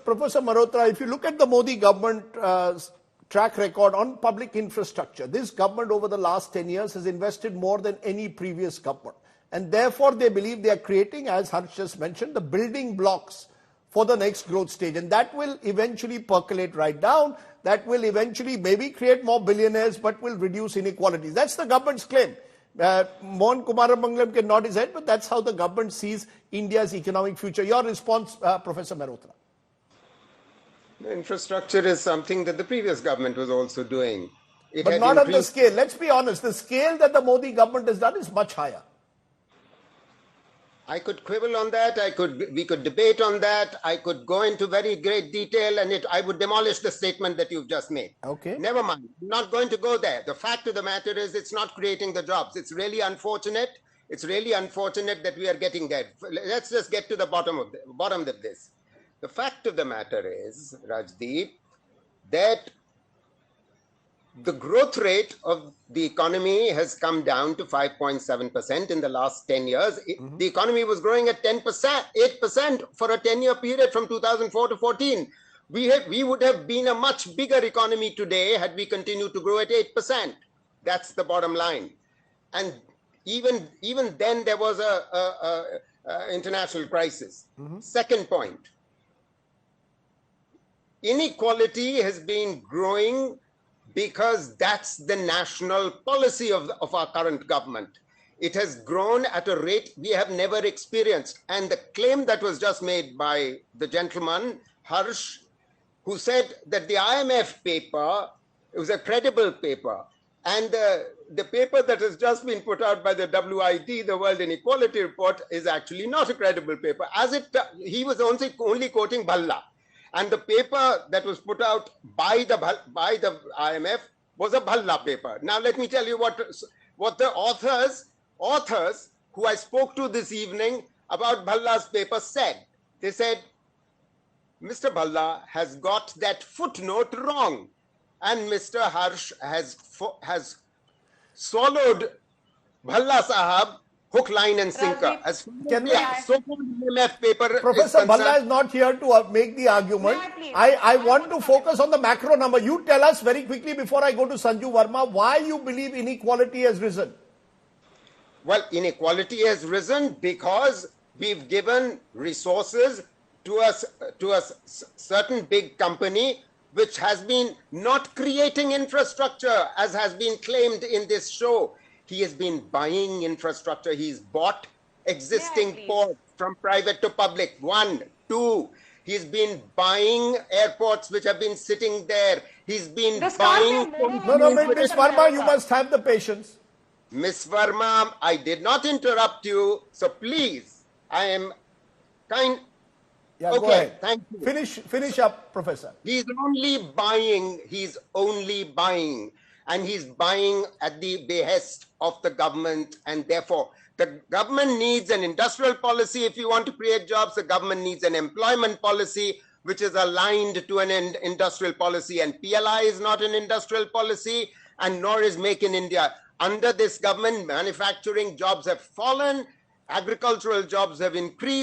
Professor Malhotra, if you look at the Modi government track record on public infrastructure, this government over the last 10 years has invested more than any previous government. And therefore, they believe they are creating, as Harsh just mentioned, the building blocks for the next growth stage. And that will eventually percolate right down. That will eventually maybe create more billionaires, but will reduce inequalities. That's the government's claim. Mohan Kumaramangalam can nod his head, but that's how the government sees India's economic future. Your response, Professor Malhotra? Infrastructure is something that the previous government was also doing. But not on the scale. Let's be honest. The scale that the Modi government has done is much higher. I could quibble on that. We could debate on that. I could go into very great detail, and I would demolish the statement that you've just made. Okay. Never mind. I'm not going to go there. The fact of the matter is it's not creating the jobs. It's really unfortunate. It's really unfortunate that we are getting there. Let's just get to the bottom of this. The fact of the matter is, Rajdeep, that the growth rate of the economy has come down to 5.7% in the last 10 years. The economy was growing at 8% for a 10-year period from 2004 to 14. We would have been a much bigger economy today had we continued to grow at 8%. That's the bottom line. And even then there was a international crisis. Second point, inequality has been growing because that's the national policy of our current government. It has grown at a rate we have never experienced. And the claim that was just made by the gentleman, Harsh, who said that the IMF paper, it was a credible paper, and the paper that has just been put out by the WID, the World Inequality Report, is actually not a credible paper. He was only quoting Bhalla. And the paper that was put out by the IMF was a Bhalla paper. Now let me tell you what the authors who I spoke to this evening about Bhalla's paper said. They said, Mr. Bhalla has got that footnote wrong, and Mr. Harsh has swallowed Bhalla Sahab hook, line and sinker. As IMF paper Professor Bhalla is not here to make the argument. I want to focus on the macro number. You tell us very quickly before I go to Sanju Verma why you believe inequality has risen. Well, inequality has risen because we've given resources to a certain big company which has been not creating infrastructure, as has been claimed in this show. He has been buying infrastructure. He's bought existing ports from private to public. 1, 2. He's been buying airports which have been sitting there. He's been buying... No, Ms. Verma, you must have the patience. Ms. Verma, I did not interrupt you. So please, I am kind... Yeah, okay, go ahead. Thank you. Finish up, Professor. He's only buying. And he's buying at the behest of the government, and therefore the government needs an industrial policy. If you want to create jobs, the government needs an employment policy which is aligned to an industrial policy, and PLI is not an industrial policy, and nor is Make in India. Under this government, manufacturing jobs have fallen, agricultural jobs have increased.